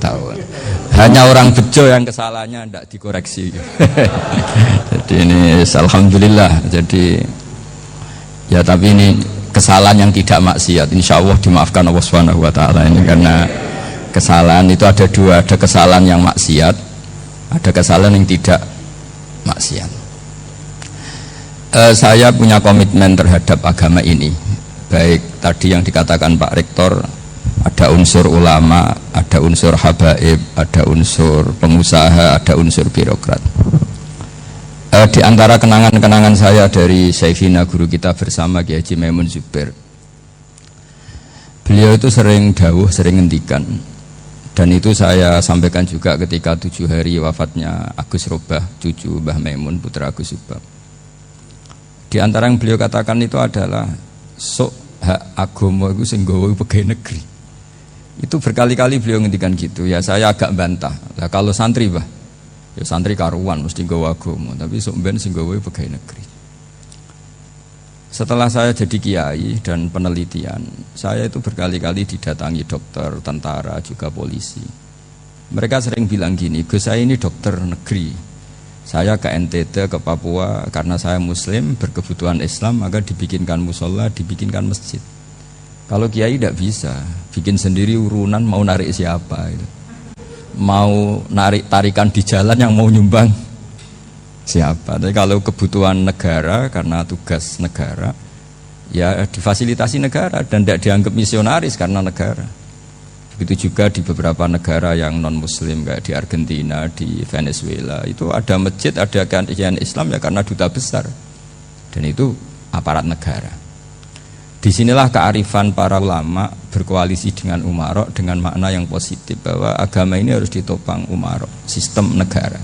tahun. Hanya orang bejo yang kesalahannya tidak dikoreksi. Jadi ini alhamdulillah. Jadi ya tapi ini kesalahan yang tidak maksiat. Insya Allah dimaafkan Allah Subhanahu Wa Taala ini karena kesalahan itu ada dua, ada kesalahan yang maksiat, ada kesalahan yang tidak maksiat. Saya punya komitmen terhadap agama ini. Baik tadi yang dikatakan Pak Rektor, ada unsur ulama, ada unsur habaib, ada unsur pengusaha, ada unsur birokrat. Di antara kenangan-kenangan saya dari Syekhina guru kita bersama Kiai Haji Maimun Zubair, beliau itu sering dawuh, sering ngendikan, dan itu saya sampaikan juga ketika 7 hari wafatnya Agus Robah, cucu Mbah Maimun, putra Agus Subah. Di antara yang beliau katakan itu adalah sok hak agama itu sing gawe pegawai negeri. Itu berkali-kali beliau ngendikan gitu. Ya saya agak bantah. Lah kalau santri bah, ya santri karuan mesti gawe agama, tapi sok ben sing gawe pegawai negeri. Setelah saya jadi kiai dan penelitian, saya itu berkali-kali didatangi dokter, tentara, juga polisi. Mereka sering bilang gini, Gus saya ini dokter negeri. Saya ke NTT, ke Papua, karena saya muslim, berkebutuhan Islam, maka dibikinkan musola, dibikinkan masjid. Kalau kiai tidak bisa, bikin sendiri urunan, mau narik siapa itu. Mau narik tarikan di jalan yang mau nyumbang siapa. Tapi kalau kebutuhan negara, karena tugas negara, ya difasilitasi negara, dan tidak dianggap misionaris karena negara. Begitu juga di beberapa negara yang non-muslim kayak di Argentina, di Venezuela, itu ada masjid, ada kajian Islam ya karena duta besar, dan itu aparat negara. Disinilah kearifan para ulama berkoalisi dengan umarok dengan makna yang positif, bahwa agama ini harus ditopang umarok, sistem negara.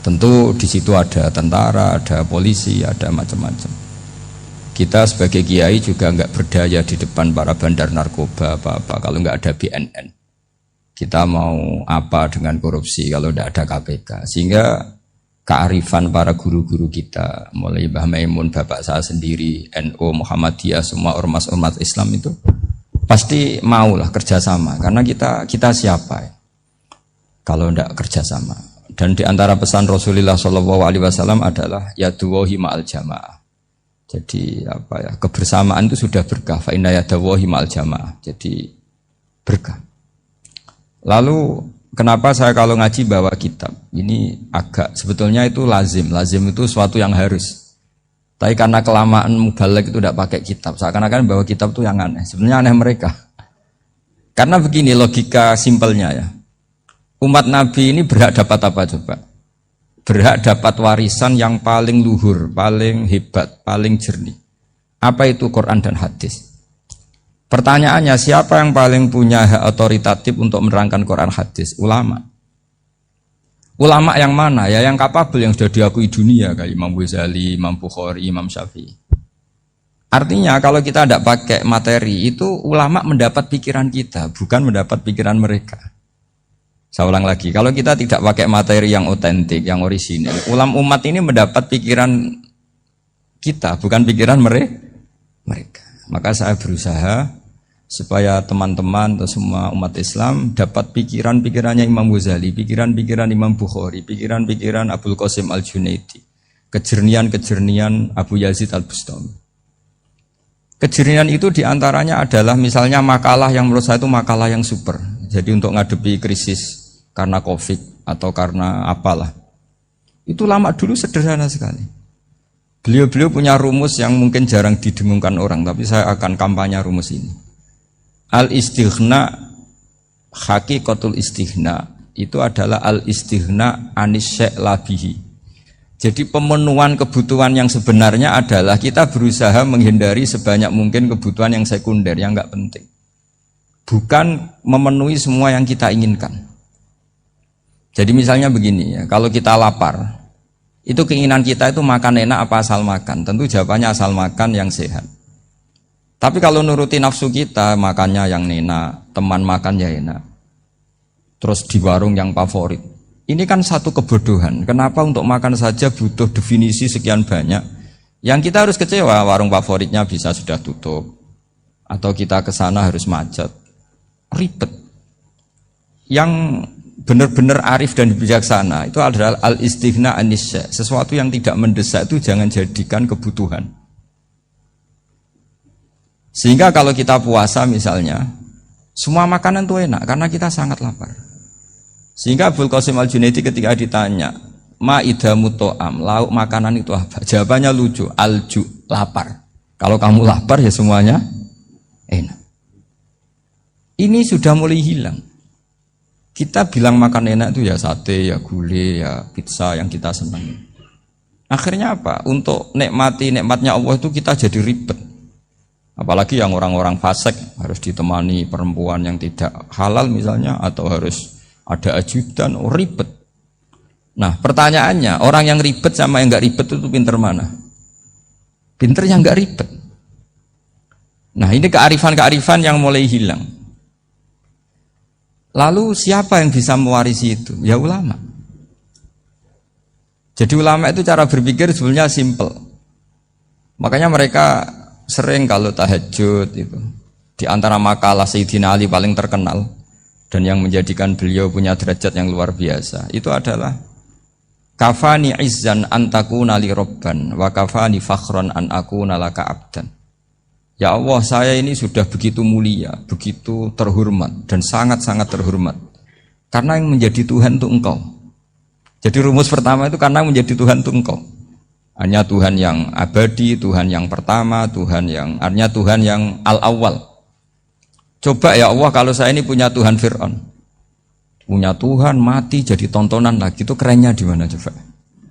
Tentu di situ ada tentara, ada polisi, ada macam-macam. Kita sebagai kiai juga enggak berdaya di depan para bandar narkoba apa-apa kalau enggak ada BNN. Kita mau apa dengan korupsi kalau enggak ada KPK. Sehingga kearifan para guru-guru kita, mulai Mbah Maimun, bapak saya sendiri, NU, Muhammadiyah, semua ormas-ormas Islam itu pasti maulah kerjasama. Karena kita siapa ya? Kalau enggak kerjasama. Dan di antara pesan Rasulullah SAW adalah yaduwahi ma'al jamaah. Jadi apa ya, kebersamaan itu sudah berkah. Fa inna yadallahi ma'al jamaah. Jadi berkah. Lalu kenapa saya kalau ngaji bawa kitab? Ini agak sebetulnya itu lazim. Lazim itu suatu yang harus. Tapi karena kelamaan mubaligh itu tidak pakai kitab. Seakan-akan bawa kitab itu yang aneh. Sebenarnya aneh mereka. Karena begini logika simpelnya ya. Umat Nabi ini berhak dapat apa coba? Berhak dapat warisan yang paling luhur, paling hebat, paling jernih. Apa itu Quran dan hadis? Pertanyaannya, siapa yang paling punya hak otoritatif untuk menerangkan Quran hadis? Ulama. Ulama yang mana? Ya yang kapabel, yang sudah diakui dunia, kayak Imam Ghazali, Imam Bukhari, Imam Syafi'i. Artinya kalau kita tidak pakai materi, itu ulama mendapat pikiran kita, bukan mendapat pikiran mereka. Saya ulang lagi, kalau kita tidak pakai materi yang otentik, yang orisinil, umat ini mendapat pikiran kita, bukan pikiran mereka. Maka saya berusaha supaya teman-teman atau semua umat Islam dapat pikiran-pikirannya Imam Ghazali, pikiran-pikiran Imam Bukhari, pikiran-pikiran Abdul Qasim Al-Junaidi, kejernian-kejernian Abu Yazid Al-Bustami. Kejernian itu diantaranya adalah misalnya makalah yang menurut saya itu makalah yang super. Jadi untuk ngadepi krisis karena COVID atau karena apalah, itu lama dulu sederhana sekali. Beliau-beliau punya rumus yang mungkin jarang didengungkan orang, tapi saya akan kampanye rumus ini. Al-istighna, hakikatul istighna, itu adalah al-istighna anis syai' labihi. Jadi pemenuhan kebutuhan yang sebenarnya adalah kita berusaha menghindari sebanyak mungkin kebutuhan yang sekunder, yang enggak penting. Bukan memenuhi semua yang kita inginkan. Jadi misalnya begini ya, kalau kita lapar, itu keinginan kita itu makan enak apa asal makan? Tentu jawabannya asal makan yang sehat. Tapi kalau nuruti nafsu kita, makannya yang enak, teman makan ya enak, terus di warung yang favorit. Ini kan satu kebodohan. Kenapa untuk makan saja butuh definisi sekian banyak? Yang kita harus kecewa, warung favoritnya bisa sudah tutup, atau kita ke sana harus macet, ribet. yang benar-benar arif dan bijaksana itu adalah al-istighna anisya. Sesuatu yang tidak mendesak itu jangan jadikan kebutuhan. Sehingga kalau kita puasa misalnya, semua makanan itu enak karena kita sangat lapar. Sehingga Abul Qasim Al-Junaidi ketika ditanya, ma idamu to'am, lauk makanan itu apa? Jawabannya lucu, alju, lapar. Kalau kamu lapar ya semuanya enak. Ini sudah mulai hilang. Kita bilang makan enak itu ya sate, ya gulai, ya pizza yang kita senangi. Akhirnya apa? Untuk nikmatnya Allah itu kita jadi ribet. Apalagi yang orang-orang fasik harus ditemani perempuan yang tidak halal misalnya, atau harus ada ajudan, ribet. Nah pertanyaannya, orang yang ribet sama yang nggak ribet itu pinter mana? Pinter yang nggak ribet. Nah ini kearifan-kearifan yang mulai hilang. Lalu siapa yang bisa mewarisi itu? Ya ulama. Jadi ulama itu cara berpikir sebenarnya simple. Makanya mereka sering kalau tahajud itu, di antara makalah Sayyidina Ali paling terkenal dan yang menjadikan beliau punya derajat yang luar biasa, itu adalah kafani izzan antakuna li robban wa kafani fakhron an akuna laka abdan. Ya Allah, saya ini sudah begitu mulia, begitu terhormat dan sangat-sangat terhormat karena yang menjadi Tuhan itu Engkau. Jadi rumus pertama itu karena menjadi Tuhan itu Engkau. Hanya Tuhan yang abadi, Tuhan yang pertama, artinya Tuhan yang al-awwal. Coba ya Allah, kalau saya ini punya Tuhan Fir'aun, punya Tuhan mati jadi tontonan lagi, itu kerennya di mana coba?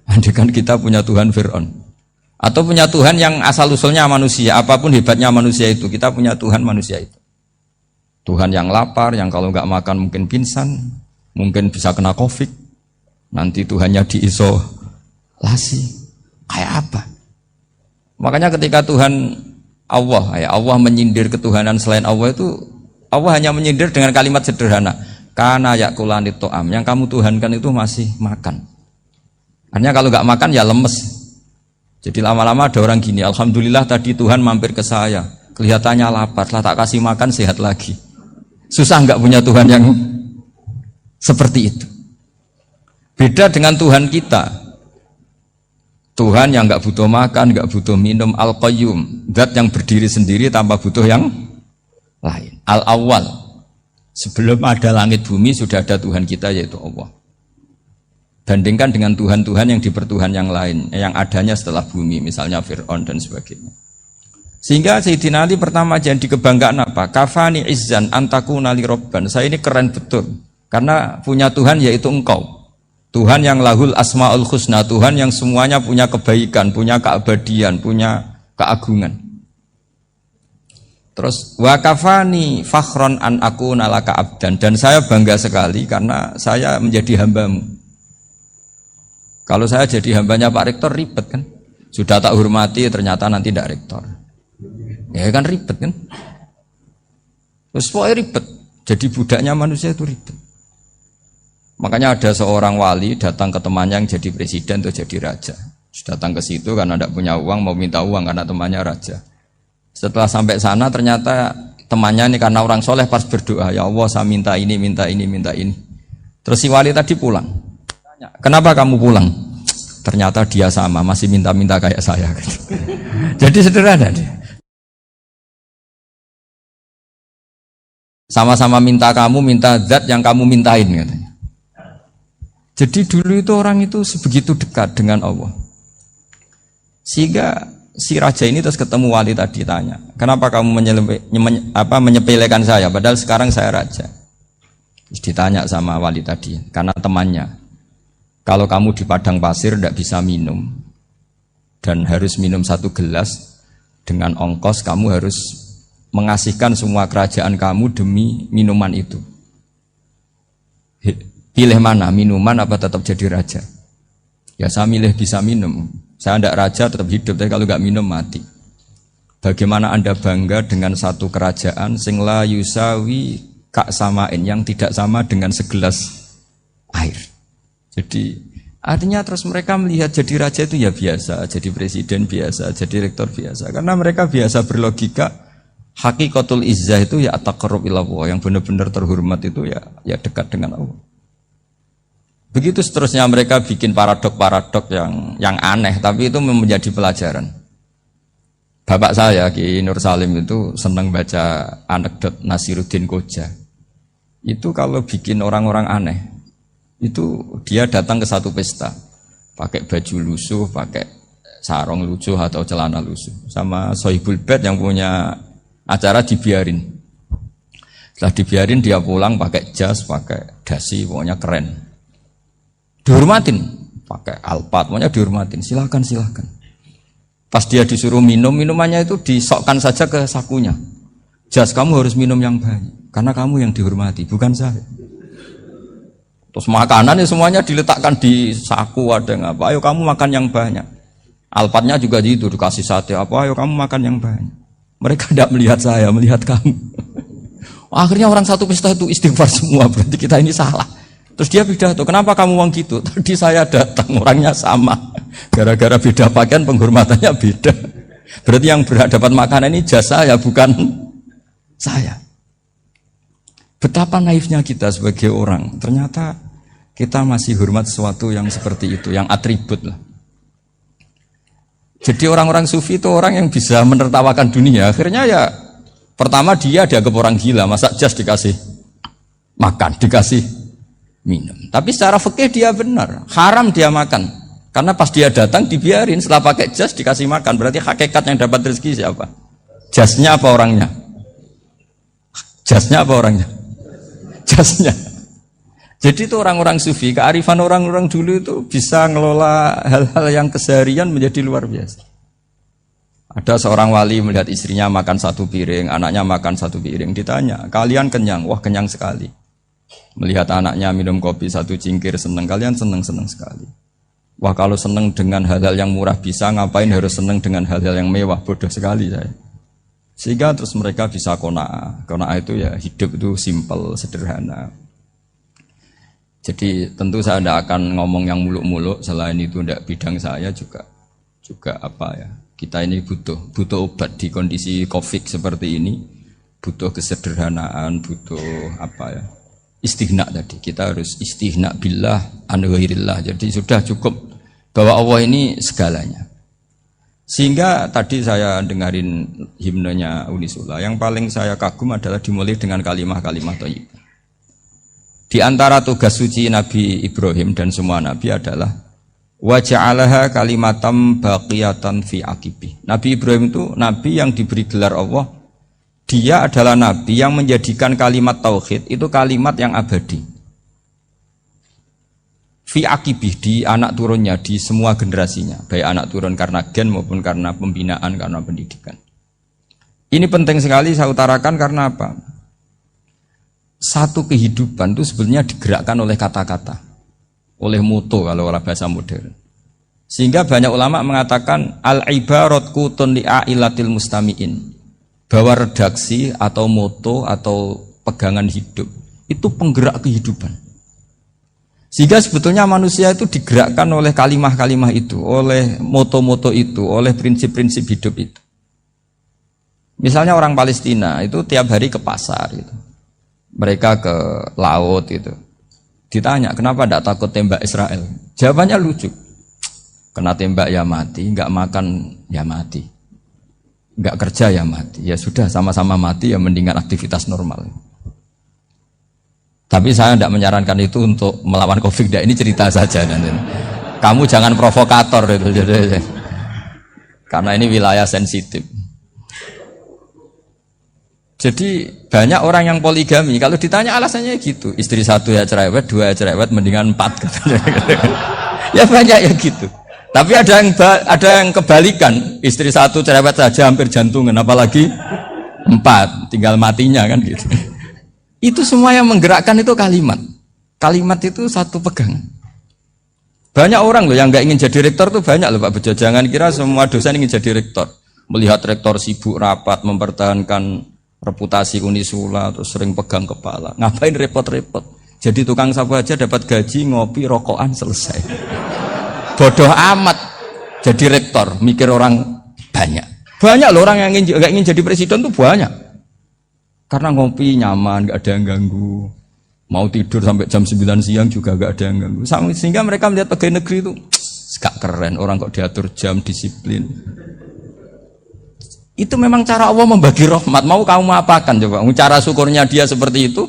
Andai kan kita punya Tuhan Fir'aun, atau punya Tuhan yang asal-usulnya manusia, apapun hebatnya manusia itu, kita punya Tuhan manusia itu. Tuhan yang lapar, yang kalau nggak makan mungkin pingsan, mungkin bisa kena COVID, nanti Tuhannya diisolasi, kayak apa? Makanya ketika Tuhan Allah menyindir ketuhanan selain Allah itu, Allah hanya menyindir dengan kalimat sederhana, kana yakulanit to'am, yang kamu tuhankan itu masih makan. Artinya kalau nggak makan ya lemes. Jadi lama-lama ada orang gini, alhamdulillah tadi Tuhan mampir ke saya, kelihatannya lapar, setelah tak kasih makan sehat lagi. Susah nggak punya Tuhan yang seperti itu. Beda dengan Tuhan kita, Tuhan yang nggak butuh makan, nggak butuh minum, al-qayyum, zat yang berdiri sendiri tanpa butuh yang lain, al-awwal. Sebelum ada langit bumi sudah ada Tuhan kita yaitu Allah. Bandingkan dengan Tuhan-Tuhan yang dipertuhan yang lain, yang adanya setelah bumi, misalnya Fir'aun dan sebagainya. Sehingga Sayyidina Ali pertama jadi kebanggaan apa? Kafani izzan antakuna li robban. Saya ini keren betul, karena punya Tuhan yaitu Engkau. Tuhan yang lahul asma'ul husna, Tuhan yang semuanya punya kebaikan, punya keabadian, punya keagungan. Terus wa kafani fakhron an akuna laka abdan, dan saya bangga sekali karena saya menjadi hambamu. Kalau saya jadi hambanya Pak Rektor ribet kan, sudah tak hormati ternyata nanti tidak rektor, ya kan ribet kan. Terus pokoknya ribet, jadi budaknya manusia itu ribet. Makanya ada seorang wali datang ke temannya yang jadi presiden atau jadi raja. Datang ke situ karena tidak punya uang, mau minta uang karena temannya raja. Setelah sampai sana ternyata temannya ini karena orang soleh pas berdoa, ya Allah saya minta ini, minta ini, minta ini. Terus si wali tadi pulang. Kenapa kamu pulang? Ternyata dia sama, masih minta-minta kayak saya. Jadi sederhana dia. Sama-sama minta kamu, minta zat yang kamu mintain katanya. Jadi dulu itu orang itu sebegitu dekat dengan Allah. Sehingga si raja ini terus ketemu wali tadi tanya, kenapa kamu menyepelekan saya? Padahal sekarang saya raja. Terus ditanya sama wali tadi, karena temannya. Kalau kamu di padang pasir tidak bisa minum dan harus minum 1 gelas, dengan ongkos kamu harus mengasihkan semua kerajaan kamu demi minuman itu. Pilih mana, minuman apa tetap jadi raja? Ya saya milih bisa minum. Saya tidak raja tetap hidup, tapi kalau nggak minum mati. Bagaimana Anda bangga dengan satu kerajaan sing la yusawi kak samain, yang tidak sama dengan segelas air? Jadi artinya terus mereka melihat jadi raja itu ya biasa, jadi presiden biasa, jadi rektor biasa. Karena mereka biasa berlogika, Hakikatul izzah itu ya at-taqarrub ila Allah, yang benar-benar terhormat itu ya dekat dengan Allah. Begitu seterusnya mereka bikin paradok-paradok yang aneh, tapi itu menjadi pelajaran. Bapak saya Ki Nur Salim itu senang baca anekdot Nasiruddin Koja. Itu kalau bikin orang-orang aneh, itu dia datang ke satu pesta, pakai baju lusuh, pakai sarung lusuh atau celana lusuh, sama Sohibul Bait yang punya acara dibiarin. Setelah dibiarin dia pulang pakai jas, pakai dasi, pokoknya keren. Dihormatin, pakai alpat, pokoknya dihormatin. Silakan. Pas dia disuruh minum, minumannya itu disokkan saja ke sakunya. Jas, kamu harus minum yang banyak, karena kamu yang dihormati, bukan saya. Terus makanan ya semuanya diletakkan di saku, ada yang apa, ayo kamu makan yang banyak. Alpatnya juga gitu, dikasih sate, apa, ayo kamu makan yang banyak. Mereka tidak melihat saya, melihat kamu. Akhirnya orang satu pesta itu istighfar semua, berarti kita ini salah. Terus dia pidato, kenapa kamu uang gitu? Tadi saya datang, orangnya sama. Gara-gara beda pakaian, penghormatannya beda. Berarti yang berhak dapat makanan ini jasa ya, bukan saya. Betapa naifnya kita sebagai orang. Ternyata kita masih hormat sesuatu yang seperti itu, yang atribut lah. Jadi orang-orang sufi itu orang yang bisa menertawakan dunia. Akhirnya ya, pertama dia dianggap orang gila, masa jas dikasih makan, dikasih minum. Tapi secara fikih dia benar, haram dia makan. Karena pas dia datang dibiarin, setelah pakai jas dikasih makan. Berarti hakikat yang dapat rezeki siapa? Jasnya apa orangnya? Jasnya apa orangnya? Jasnya. Jadi itu orang-orang sufi, kearifan orang-orang dulu itu bisa ngelola hal-hal yang keseharian menjadi luar biasa. Ada seorang wali melihat istrinya makan satu piring, anaknya makan satu piring. Ditanya, kalian kenyang? Wah, kenyang sekali. Melihat anaknya minum kopi satu cingkir, senang. Kalian senang sekali. Wah, kalau senang dengan hal-hal yang murah bisa, ngapain harus senang dengan hal-hal yang mewah? Bodoh sekali saya. Sehingga terus mereka bisa qanaah. Qanaah itu ya hidup itu simpel, sederhana. Jadi tentu saya tidak akan ngomong yang muluk-muluk, selain itu tidak bidang saya juga apa ya. Kita ini butuh obat di kondisi Covid seperti ini, butuh kesederhanaan, butuh apa ya, istighna tadi. Kita harus istighna billah an ghairillah. Jadi sudah cukup bahwa Allah ini segalanya. Sehingga tadi saya dengarin himnenya Unisula, yang paling saya kagum adalah dimulai dengan kalimat-kalimat thayyibah. Di antara tugas suci Nabi Ibrahim dan semua Nabi adalah wa ja'alaha kalimatam baqiyatan fi aqibi. Nabi Ibrahim itu Nabi yang diberi gelar Allah. Dia adalah Nabi yang menjadikan kalimat tauhid itu kalimat yang abadi. Fi aqibi, di anak turunnya, di semua generasinya. Baik anak turun karena gen maupun karena pembinaan, karena pendidikan. Ini penting sekali saya utarakan karena apa? Satu kehidupan itu sebenarnya digerakkan oleh kata-kata, oleh moto kalau orang bahasa modern. Sehingga banyak ulama mengatakan al-ibarat kutun li'ailatil mustami'in, bahwa redaksi atau moto atau pegangan hidup itu penggerak kehidupan. Sehingga sebetulnya manusia itu digerakkan oleh kalimah-kalimah itu, oleh moto-moto itu, oleh prinsip-prinsip hidup itu. Misalnya orang Palestina itu tiap hari ke pasar gitu. Mereka ke laut itu. Ditanya, kenapa tidak takut tembak Israel? Jawabannya lucu. Kena tembak ya mati, enggak makan ya mati. Enggak kerja ya mati. Ya sudah, sama-sama mati ya mendingan aktivitas normal. Tapi saya tidak menyarankan itu untuk melawan Covid. Ini cerita saja. Kamu jangan provokator itu. Karena ini wilayah sensitif. Jadi banyak orang yang poligami, kalau ditanya alasannya gitu, istri satu ya cerewet, dua ya cerewet, mendingan 4 katanya. Ya banyak ya gitu. Tapi ada yang kebalikan, istri satu cerewet saja hampir jantungan, apalagi 4, tinggal matinya kan gitu. Itu semua yang menggerakkan itu kalimat. Kalimat itu satu pegangan. Banyak orang loh yang nggak ingin jadi rektor tuh banyak loh Pak Bejo. Jangan kira semua dosen ingin jadi rektor. Melihat rektor sibuk rapat mempertahankan reputasi Unisula, terus sering pegang kepala. Ngapain repot-repot? Jadi tukang sapu aja dapat gaji, ngopi, rokokan, selesai. Bodoh amat jadi rektor, mikir orang banyak. Banyak loh orang yang nggak ingin jadi presiden tuh banyak. Karena ngopi nyaman, nggak ada yang ganggu. Mau tidur sampai jam 9 siang juga nggak ada yang ganggu. Sehingga mereka melihat pegawai negeri itu gak keren, orang kok diatur jam, disiplin. Itu memang cara Allah membagi rahmat. Mau kamu apakan coba? Cara syukurnya dia seperti itu.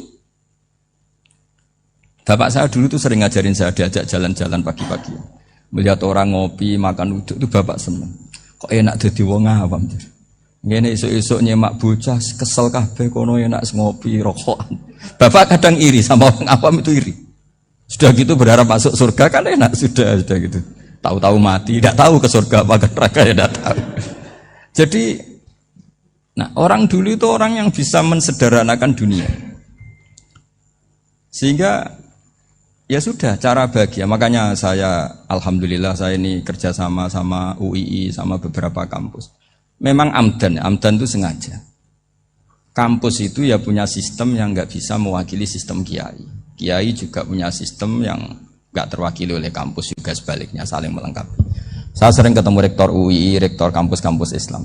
Bapak saya dulu tuh sering ngajarin saya, diajak jalan-jalan pagi-pagi. Melihat orang ngopi, makan uduk itu bapak seneng. Kok enak dadi wong awam. Ngene esuk-esuk nyemak bocah kesel kabeh kono enak ngopi rokokan. Bapak kadang iri sama orang awam itu iri. Sudah gitu berharap masuk surga kan enak sudah gitu. Tahu-tahu mati, tidak tahu ke surga apa ke neraka ya tidak tahu. Jadi, nah orang dulu itu orang yang bisa mensederhanakan dunia. Sehingga ya sudah cara bahagia. Makanya saya alhamdulillah saya ini kerjasama sama UII sama beberapa kampus. Memang amdan itu sengaja. Kampus itu ya punya sistem yang nggak bisa mewakili sistem kiai. Kiai juga punya sistem yang nggak terwakili oleh kampus, juga sebaliknya saling melengkapi. Saya sering ketemu rektor UII, rektor kampus-kampus Islam.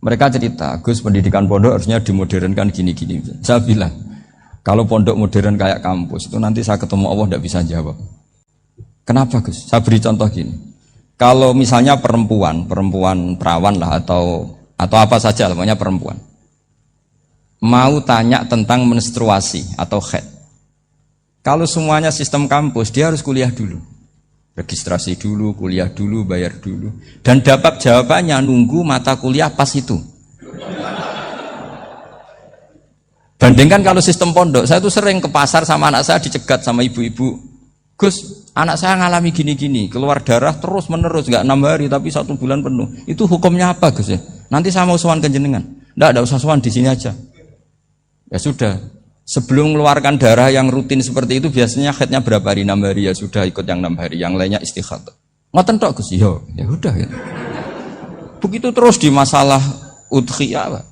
Mereka cerita, Gus pendidikan pondok harusnya dimodernkan gini-gini. Saya bilang, kalau pondok modern kayak kampus itu nanti saya ketemu Allah tidak bisa jawab. Kenapa Gus? Saya beri contoh gini. Kalau misalnya perempuan perawan lah atau apa saja, namanya perempuan, mau tanya tentang menstruasi atau haid. Kalau semuanya sistem kampus, dia harus kuliah dulu. Registrasi dulu, kuliah dulu, bayar dulu. Dan dapat jawabannya nunggu mata kuliah pas itu. Bandingkan kalau sistem pondok, saya tuh sering ke pasar sama anak saya dicegat sama ibu-ibu. Gus, anak saya ngalami gini-gini, keluar darah terus menerus, gak 6 hari tapi 1 bulan penuh. Itu hukumnya apa Gus ya? Nanti saya mau sowan ke jenengan. Nggak usah sowan, di sini aja. Ya sudah. Sebelum mengeluarkan darah yang rutin seperti itu biasanya haidnya berapa hari? 6 hari ya sudah ikut yang 6 hari, yang lainnya istighatsah. Ngoten tok Gus, ya udah ya. Begitu terus di masalah udhiyah.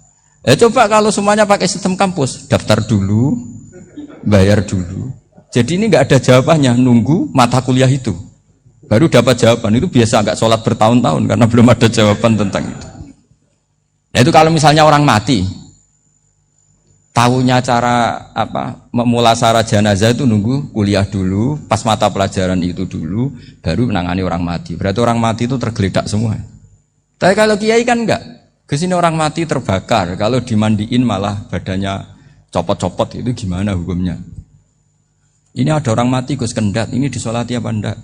Ya coba kalau semuanya pakai sistem kampus, daftar dulu, bayar dulu. Jadi ini nggak ada jawabannya, nunggu mata kuliah itu. Baru dapat jawaban, itu biasa nggak sholat bertahun-tahun karena belum ada jawaban tentang itu. Nah itu kalau misalnya orang mati, tahunya cara memulasara jenazah itu nunggu kuliah dulu, pas mata pelajaran itu dulu, baru menangani orang mati. Berarti orang mati itu tergeledak semua. Tapi kalau kiai kan enggak. Kesini orang mati terbakar, kalau dimandiin malah badannya copot-copot, itu gimana hukumnya? Ini ada orang mati Gus Kendat, ini disolati apa enggak?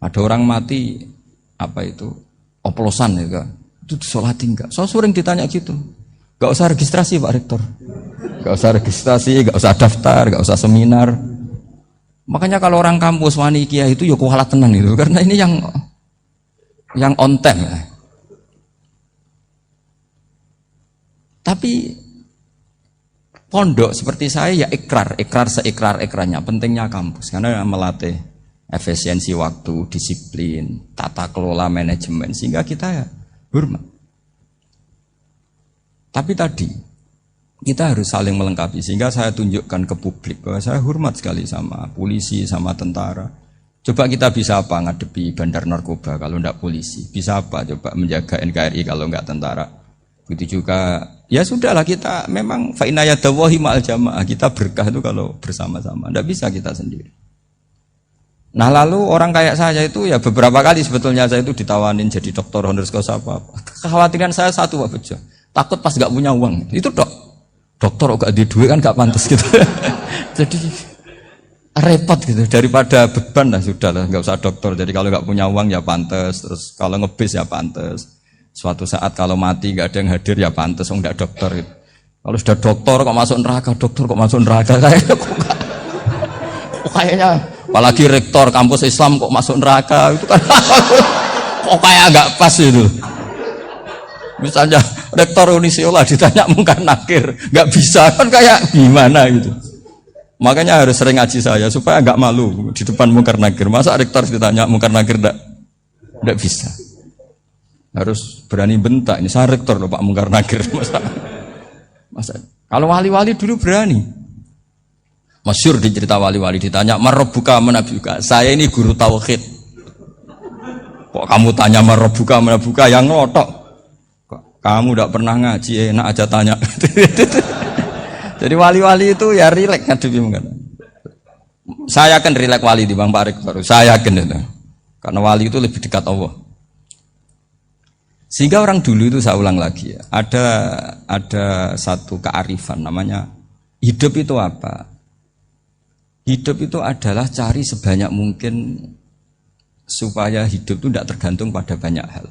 Ada orang mati oplosan ya, itu disolati enggak? So sering ditanya gitu. Gak usah registrasi Pak Rektor, gak usah registrasi, gak usah daftar, gak usah seminar. Makanya kalau orang kampus wani kiai itu ya kualat tenan itu, karena ini yang on time ya. Tapi pondok seperti saya ya ikrar seikrar-ikrarnya pentingnya kampus karena melatih efisiensi waktu, disiplin, tata kelola manajemen sehingga kita ya hormat. Tapi tadi kita harus saling melengkapi sehingga saya tunjukkan ke publik bahwa saya hormat sekali sama polisi, sama tentara. Coba kita bisa apa ngadepi bandar narkoba kalau enggak polisi? Bisa apa coba menjaga NKRI kalau enggak tentara? Begitu juga ya sudahlah kita memang fa inna yadallahi ma'al jamaah, kita berkah itu kalau bersama-sama, enggak bisa kita sendiri. Nah lalu orang kayak saya itu ya beberapa kali sebetulnya saya itu ditawanin jadi doktor honoris causa apa. Kekhawatiran saya satu Pak Bejo, takut pas enggak punya uang. Itu dokter kok di duit kan enggak pantas gitu. Jadi repot gitu, daripada beban lah sudahlah enggak usah dokter. Jadi kalau enggak punya uang ya pantas, terus kalau ngebis ya pantas. Suatu saat kalau mati nggak ada yang hadir ya pantas, enggak dokter gitu. Kalau sudah dokter kok masuk neraka, kayaknya apalagi rektor kampus Islam kok masuk neraka itu kan kok kayak agak pas itu. Misalnya rektor Unisiola ditanya mungkar nakir, nggak bisa kan kayak gimana gitu. Makanya harus sering ngaji saya supaya nggak malu di depan mungkar nakir. Masa rektor ditanya mungkar nakir nggak bisa. Harus berani bentak, ini saya rektor loh Pak Mungkar Nakir. Masa kalau wali-wali dulu berani. Masyhur di cerita wali-wali ditanya marabbuka manabuka, saya ini guru tauhid. Kok kamu tanya marabbuka manabuka yang ngotok? Kamu tidak pernah ngaji, enak aja tanya. Jadi wali-wali itu ya rileks ngadepi mungkin. Saya akan rileks wali di Bang Parik baru. Saya akan itu. Karena wali itu lebih dekat Allah. Sehingga orang dulu itu saya ulang lagi ya, ada satu kearifan namanya hidup itu apa? Hidup itu adalah cari sebanyak mungkin supaya hidup itu tidak tergantung pada banyak hal.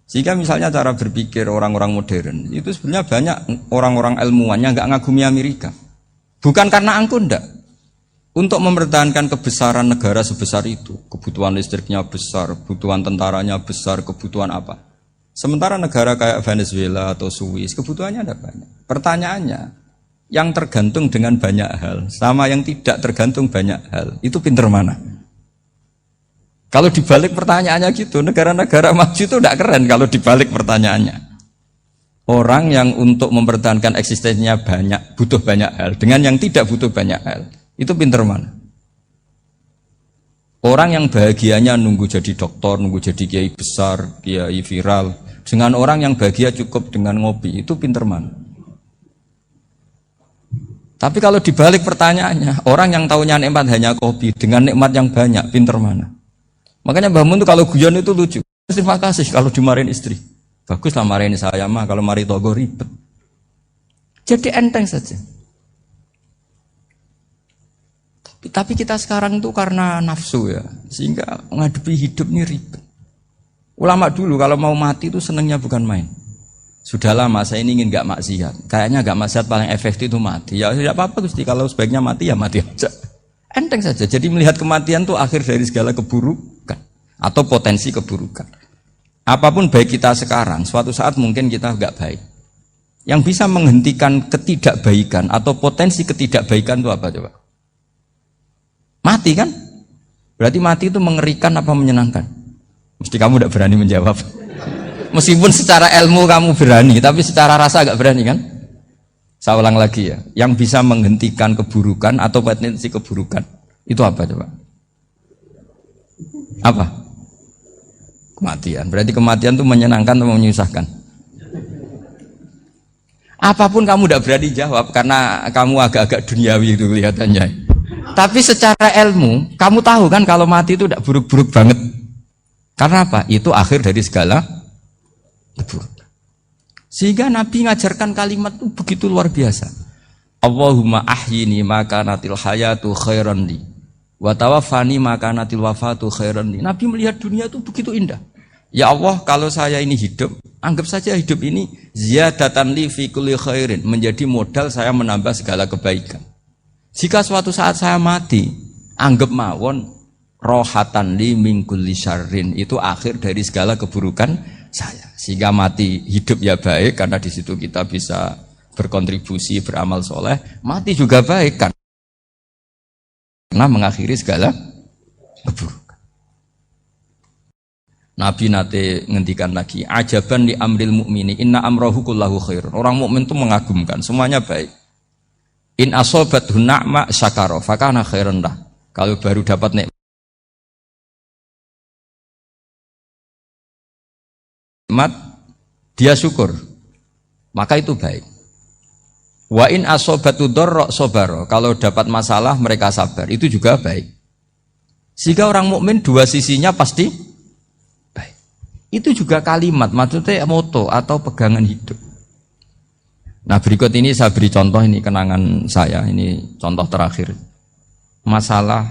Sehingga misalnya cara berpikir orang-orang modern itu sebenarnya banyak orang-orang ilmuwannya nggak ngagumi Amerika. Bukan karena angkuh ndak. Untuk mempertahankan kebesaran negara sebesar itu, kebutuhan listriknya besar, kebutuhan tentaranya besar, kebutuhan apa? Sementara negara kayak Venezuela atau Swiss kebutuhannya ada banyak. Pertanyaannya, yang tergantung dengan banyak hal sama yang tidak tergantung banyak hal, itu pinter mana? Kalau dibalik pertanyaannya gitu, negara-negara maju itu tidak keren kalau dibalik pertanyaannya. Orang yang untuk mempertahankan eksistensinya banyak, butuh banyak hal, dengan yang tidak butuh banyak hal, itu pinter mana? Orang yang bahagianya nunggu jadi dokter, nunggu jadi kiai besar, kiai viral, dengan orang yang bahagia cukup dengan ngopi, itu pinter mana? Tapi kalau dibalik pertanyaannya, orang yang tahunya nikmat hanya kopi, dengan nikmat yang banyak, pinter mana? Makanya Mbah Mun itu kalau guyon itu lucu. Terima kasih kalau dimarahin istri. Baguslah marahin saya mah, kalau mari togo ribet. Jadi enteng saja. Tapi kita sekarang itu karena nafsu ya, sehingga menghadapi hidup ini ribet. Ulama dulu kalau mau mati itu senengnya bukan main. Sudah lama saya ini ingin gak maksiat. Kayaknya gak maksiat paling efektif itu mati. Ya tidak apa-apa Gusti, kalau sebaiknya mati ya mati aja. Enteng saja. Jadi melihat kematian itu akhir dari segala keburukan atau potensi keburukan. Apapun baik kita sekarang, suatu saat mungkin kita gak baik. Yang bisa menghentikan ketidakbaikan atau potensi ketidakbaikan itu apa coba? Mati kan? Berarti mati itu mengerikan apa menyenangkan? Mesti kamu tidak berani menjawab. Meskipun secara ilmu kamu berani, tapi secara rasa agak berani kan? Saya ulang lagi ya. Yang bisa menghentikan keburukan atau potensi keburukan itu apa coba? Apa? Kematian. Berarti kematian itu menyenangkan atau menyusahkan? Apapun kamu tidak berani jawab karena kamu agak-agak duniawi itu kelihatannya. Tapi secara ilmu, kamu tahu kan kalau mati itu tidak buruk-buruk banget. Karena apa? Itu akhir dari segala keburukan. Sehingga Nabi ngajarkan kalimat itu begitu luar biasa. Allahumma ahyini maka natil hayatu khairan li wa tawaffani maka natil wafatu khairan li. Nabi melihat dunia itu begitu indah. Ya Allah, kalau saya ini hidup, anggap saja hidup ini ziyadatan li fi kulli khairin, menjadi modal saya menambah segala kebaikan. Jika suatu saat saya mati, anggap mawon rohatan li min kulli syarrin, itu akhir dari segala keburukan saya. Sehingga mati hidup ya baik karena di situ kita bisa berkontribusi beramal soleh. Mati juga baik kan karena mengakhiri segala keburukan. Nabi nate ngendikan lagi, ajaban li amril mukmini inna amrahu kullahu khair. Orang mukmin itu mengagumkan, semuanya baik. In asobathu na'ma syakara fakana khairan lah. Kalau baru dapat nikmat dia syukur, maka itu baik. Wa in asobatu dharra sabara. Kalau dapat masalah mereka sabar, itu juga baik. Sehingga orang mukmin dua sisinya pasti baik. Itu juga kalimat, maksudnya moto atau pegangan hidup. Nah berikut ini saya beri contoh, ini kenangan saya, ini contoh terakhir. Masalah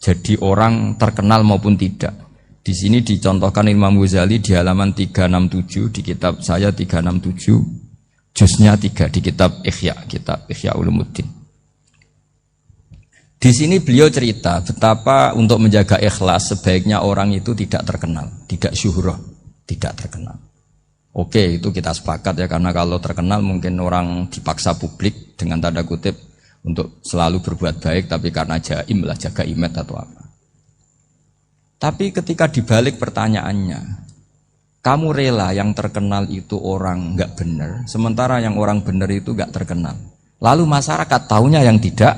jadi orang terkenal maupun tidak. Di sini dicontohkan Imam Ghazali di halaman 367 di kitab saya 367, juznya 3 di kitab Ihya Ulumuddin. Di sini beliau cerita betapa untuk menjaga ikhlas sebaiknya orang itu tidak terkenal, tidak syuhrah, tidak terkenal. Oke, itu kita sepakat ya, karena kalau terkenal mungkin orang dipaksa publik dengan tanda kutip untuk selalu berbuat baik, tapi karena jaim lah, jaga image atau apa. Tapi ketika dibalik pertanyaannya, kamu rela yang terkenal itu orang nggak benar, sementara yang orang benar itu nggak terkenal. Lalu masyarakat taunya yang tidak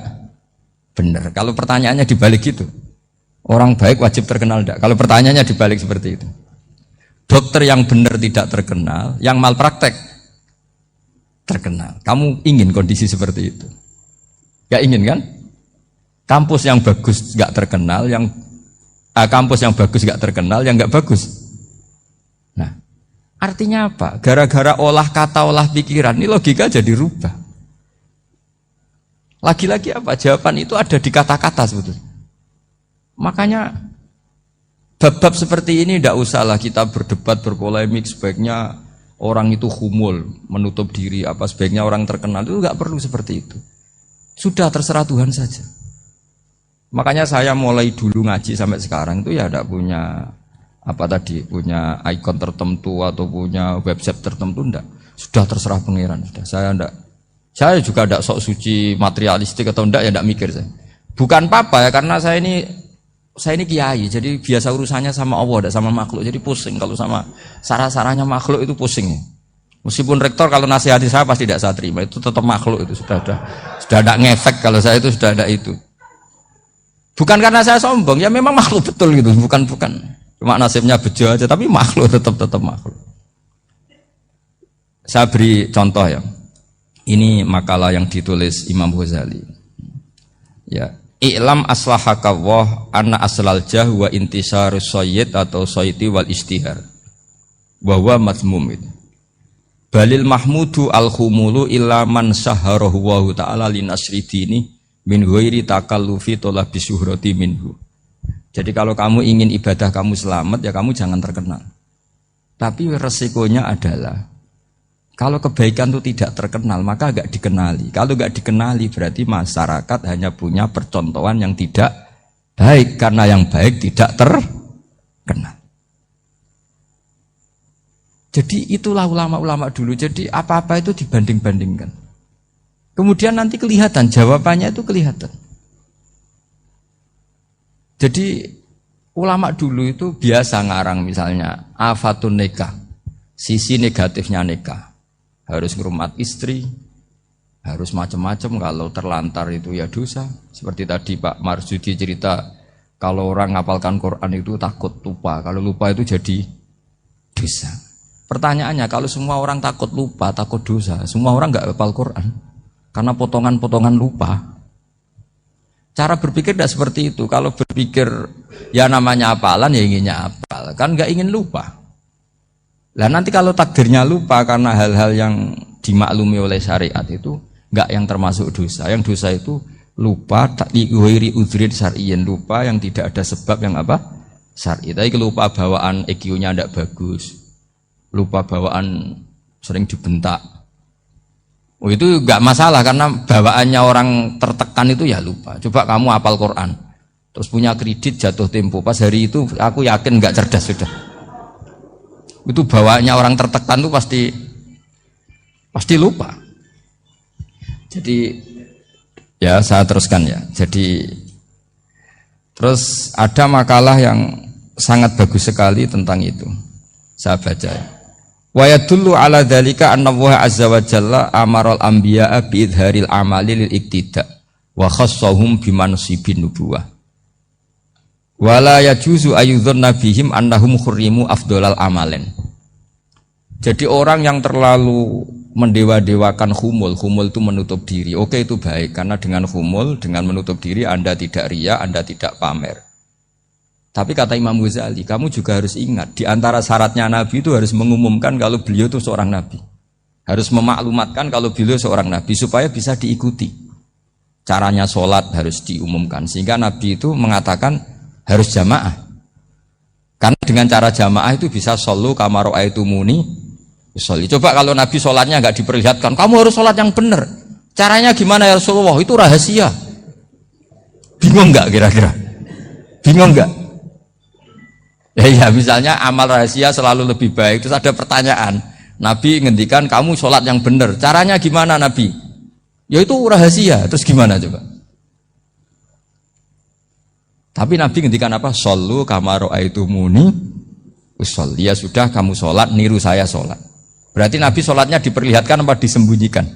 benar. Kalau pertanyaannya dibalik gitu, orang baik wajib terkenal enggak? Kalau pertanyaannya dibalik seperti itu. Dokter yang benar tidak terkenal, yang malpraktek terkenal. Kamu ingin kondisi seperti itu? Gak ingin kan? Kampus yang bagus gak terkenal, kampus yang bagus gak terkenal, yang gak bagus. Nah, artinya apa? Gara-gara olah kata, olah pikiran, ini logika jadi rubah. Lagi-lagi apa? Jawaban itu ada di kata-kata sebetulnya. Makanya bab-bab seperti ini tidak usahlah kita berdebat, berpolemik. Sebaiknya orang itu humul, menutup diri. Apa sebaiknya orang terkenal, itu nggak perlu seperti itu. Sudah terserah Tuhan saja. Makanya saya mulai dulu ngaji sampai sekarang itu ya tidak punya punya ikon tertentu atau punya website tertentu, enggak. Sudah terserah pangeran. Sudah. Saya juga tidak sok suci materialistik atau enggak, ya tidak mikir saya. Bukan apa-apa ya, karena saya ini kiai, jadi biasa urusannya sama Allah, tidak sama makhluk. Jadi pusing kalau sama sarah-sarahnya makhluk itu pusing. Meskipun rektor kalau nasihati saya pasti tidak saya terima, itu tetap makhluk, itu sudah ada ngefek kalau saya itu sudah ada itu. Bukan karena saya sombong, ya memang makhluk betul gitu, bukan. Cuma nasibnya bejo aja, tapi makhluk tetap makhluk. Saya beri contoh ya. Ini makalah yang ditulis Imam Ghazali. Ya. I'lam aslahakawah anna aslal jah wa intisarus sayyid atau sayyidi wal istihar bahwa mazmum itu balil mahmudu al-khumulu illa man saharahu wa ta'ala linasri dini min ghairi takallufi talabi syuhrati minhu. Jadi kalau kamu ingin ibadah kamu selamat, ya kamu jangan terkenal. Tapi resikonya adalah kalau kebaikan itu tidak terkenal, maka agak dikenali. Kalau agak dikenali berarti masyarakat hanya punya percontohan yang tidak baik, karena yang baik tidak terkenal. Jadi itulah ulama-ulama dulu. Jadi apa-apa itu dibanding-bandingkan. Kemudian nanti kelihatan, jawabannya itu kelihatan. Jadi ulama dulu itu biasa ngarang misalnya afatun nikah, sisi negatifnya nikah. Harus ngrumat istri, harus macam-macam, kalau terlantar itu ya dosa. Seperti tadi Pak Marsudi cerita, kalau orang ngapalkan Quran itu takut lupa, kalau lupa itu jadi dosa. Pertanyaannya, kalau semua orang takut lupa, takut dosa, semua orang nggak hafal Quran karena potongan-potongan lupa. Cara berpikir tidak seperti itu. Kalau berpikir ya namanya hafalan, ya inginnya hafal, kan nggak ingin lupa. Lah nanti kalau takdirnya lupa karena hal-hal yang dimaklumi oleh syariat itu enggak yang termasuk dosa. Yang dosa itu lupa takliwiri udhrin syar'iyyin, lupa yang tidak ada sebab yang apa? Syar'i. Tapi lupa bawaan EQ-nya tidak bagus. Lupa bawaan sering dibentak. Oh itu enggak masalah karena bawaannya orang tertekan itu ya lupa. Coba kamu hafal Quran. Terus punya kredit jatuh tempo. Pas hari itu aku yakin enggak cerdas sudah. Itu bawaannya orang tertekan itu pasti lupa. Jadi ya saya teruskan ya. Jadi terus ada makalah yang sangat bagus sekali tentang itu. Saya baca. Wa yadullu ala dzalika anna Allah azza wa jalla amaral anbiya'a bi idharil amali lil iktida wa khassahum bi mansibin nubuwah. Wala yajuzu ayyudhanna bihim annahum khurrimu afdhalal amalen. Jadi orang yang terlalu mendewa-dewakan khumul itu menutup diri. Oke, itu baik karena dengan khumul, dengan menutup diri Anda tidak riya, Anda tidak pamer. Tapi kata Imam Ghazali, kamu juga harus ingat di antara syaratnya Nabi itu harus mengumumkan kalau beliau itu seorang Nabi. Harus memaklumatkan kalau beliau seorang Nabi supaya bisa diikuti. Caranya sholat harus diumumkan sehingga Nabi itu mengatakan harus jamaah. Karena dengan cara jamaah itu bisa shollu kama ra'aitumuni usolli. Coba kalau Nabi sholatnya nggak diperlihatkan, kamu harus sholat yang benar. Caranya gimana ya Rasulullah? Itu rahasia. Bingung nggak kira-kira? Bingung nggak? Ya misalnya amal rahasia selalu lebih baik. Terus ada pertanyaan, Nabi ngendikan kamu sholat yang benar. Caranya gimana Nabi? Ya itu rahasia. Terus gimana coba? Tapi Nabi ngendikan apa? Shollu kama ra'aitumuni usolli. Ya sudah kamu sholat, niru saya sholat. Berarti Nabi sholatnya diperlihatkan apa disembunyikan?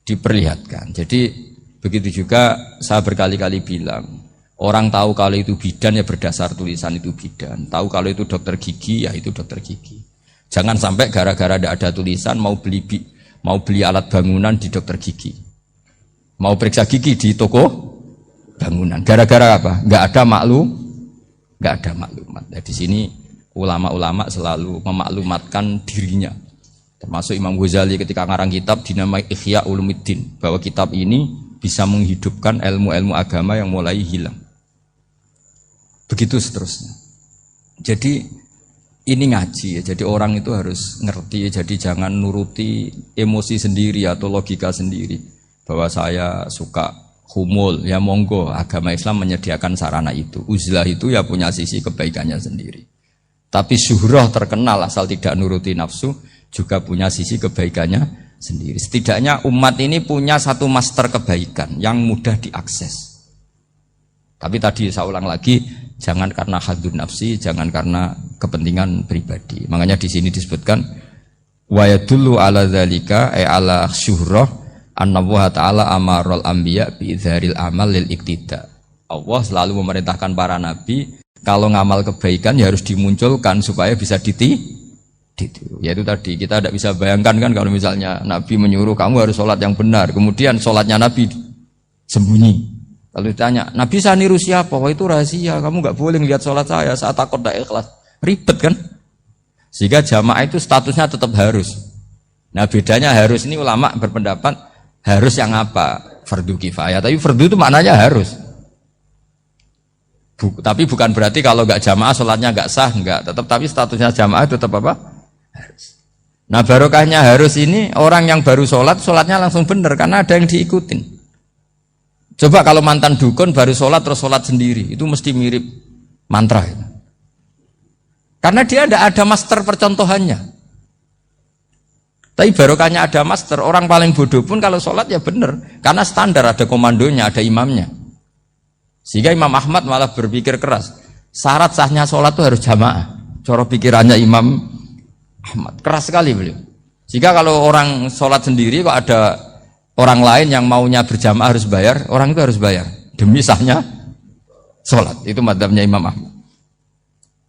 Diperlihatkan. Jadi begitu juga saya berkali-kali bilang, Orang tahu kalau itu bidan ya berdasar tulisan itu bidan. Tahu kalau itu dokter gigi ya itu dokter gigi. Jangan sampai gara-gara tidak ada tulisan mau beli alat bangunan di dokter gigi. Mau periksa gigi di toko bangunan. Gara-gara apa? Nggak ada maklumat. Nah, di sini ulama-ulama selalu memaklumatkan dirinya. Termasuk Imam Ghazali ketika ngarang kitab dinamai Ihya Ulumuddin, bahwa kitab ini bisa menghidupkan ilmu-ilmu agama yang mulai hilang. Begitu seterusnya. Jadi ini ngaji ya. Jadi orang itu harus ngerti ya. Jadi jangan nuruti emosi sendiri atau logika sendiri. Bahwa saya suka humul, ya monggo. Agama Islam menyediakan sarana itu. Uzlah itu ya punya sisi kebaikannya sendiri. Tapi syuhrah terkenal asal tidak nuruti nafsu juga punya sisi kebaikannya sendiri. Setidaknya umat ini punya satu master kebaikan yang mudah diakses. Tapi tadi saya ulang lagi, jangan karena hadun nafsi, jangan karena kepentingan pribadi. Makanya di sini disebutkan wa yadullu ala dzalika ala syuhrah anna wa ta'ala amarul anbiya bi idzharil amal lil iktida. Allah selalu memerintahkan para nabi kalau ngamal kebaikan ya harus dimunculkan supaya bisa ditiru. Yaitu tadi kita tidak bisa bayangkan kan kalau misalnya Nabi menyuruh kamu harus sholat yang benar, kemudian sholatnya Nabi sembunyi. Kalau ditanya, Nabi saya niru siapa? Wah itu rahasia, kamu nggak boleh lihat sholat saya, saat takut tidak ikhlas. Ribet kan? Sehingga jamaah itu statusnya tetap harus. Nah bedanya harus ini ulama berpendapat harus yang apa? Fardu kifayah. Tapi fardu itu maknanya harus. Tapi bukan berarti kalau nggak jamaah sholatnya nggak sah, nggak. Tapi statusnya jamaah itu tetap apa? Harus. Nah barokahnya harus ini orang yang baru sholat, sholatnya langsung benar karena ada yang diikutin. Coba kalau mantan dukun baru sholat terus sholat sendiri, itu mesti mirip mantra. Karena dia tidak ada master percontohannya. Tapi barokahnya ada master, orang paling bodoh pun kalau sholat ya benar. Karena standar ada komandonya, ada imamnya. Sehingga Imam Ahmad malah berpikir keras. Syarat sahnya sholat itu harus jamaah. Cara pikirannya Imam Ahmad. Keras sekali beliau. Jika kalau orang sholat sendiri kok ada orang lain yang maunya berjamaah harus bayar, orang itu harus bayar demi sahnya sholat. Itu madzhabnya Imam Ahmad.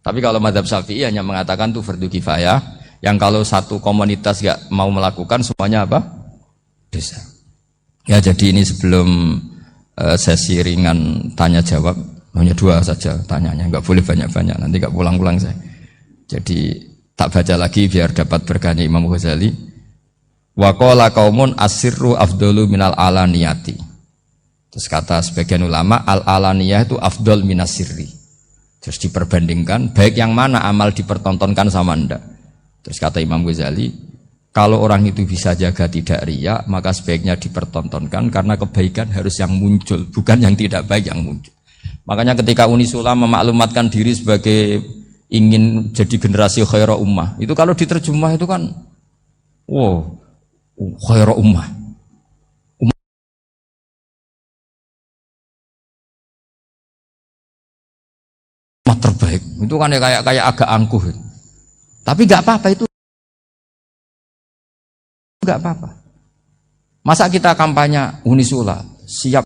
Tapi kalau madzhab Syafi'i hanya mengatakan itu fardu kifayah, yang kalau satu komunitas gak mau melakukan semuanya apa? Dosa. Ya jadi ini sebelum sesi ringan tanya jawab, hanya 2 saja tanyanya, nggak boleh banyak-banyak, nanti nggak pulang-pulang saya. Jadi tak baca lagi biar dapat berkahnya Imam Ghazali. Wa qala qaumun asirru afdalu minal alaniyati. Terus kata sebagian ulama al alaniyah itu afdal minas sirri. Terus diperbandingkan baik yang mana amal dipertontonkan sama ndak. Terus kata Imam Ghazali, kalau orang itu bisa jaga tidak riya, maka sebaiknya dipertontonkan karena kebaikan harus yang muncul, bukan yang tidak baik yang muncul. Makanya ketika Unisula memaklumatkan diri sebagai ingin jadi generasi khairah ummah, itu kalau diterjemah itu kan wow, khairah ummah. Ummah terbaik. Itu kan ya kayak agak angkuh. Tapi enggak apa-apa itu. Enggak apa-apa. Masa kita kampanye Unisula siap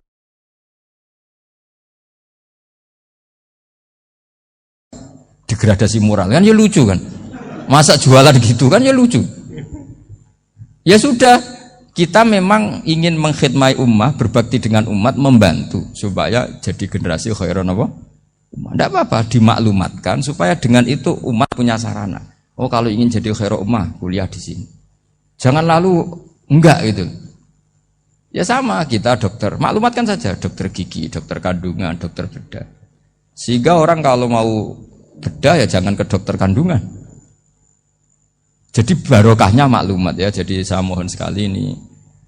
degradasi moral kan ya lucu kan. Masa jualan gitu kan ya lucu. Ya sudah, kita memang ingin mengkhidmati ummah, berbakti dengan umat, membantu supaya jadi generasi khairan apa? Ummah. Tidak apa-apa, dimaklumatkan supaya dengan itu umat punya sarana. Oh kalau ingin jadi khairan ummah, kuliah di sini. Jangan lalu enggak gitu. Ya sama kita dokter, maklumatkan saja dokter gigi, dokter kandungan, dokter bedah. Sehingga orang kalau mau bedah ya jangan ke dokter kandungan. Jadi barokahnya maklumat ya. Jadi saya mohon sekali ini,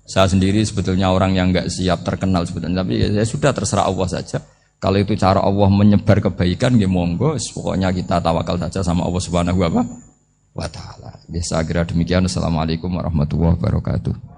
saya sendiri sebetulnya orang yang enggak siap terkenal sebetulnya, tapi ya sudah terserah Allah saja. Kalau itu cara Allah menyebar kebaikan, ya monggo. Pokoknya kita tawakal saja sama Allah Subhanahu wa Ta'ala. Ya saya kira demikian. Assalamualaikum warahmatullahi wabarakatuh.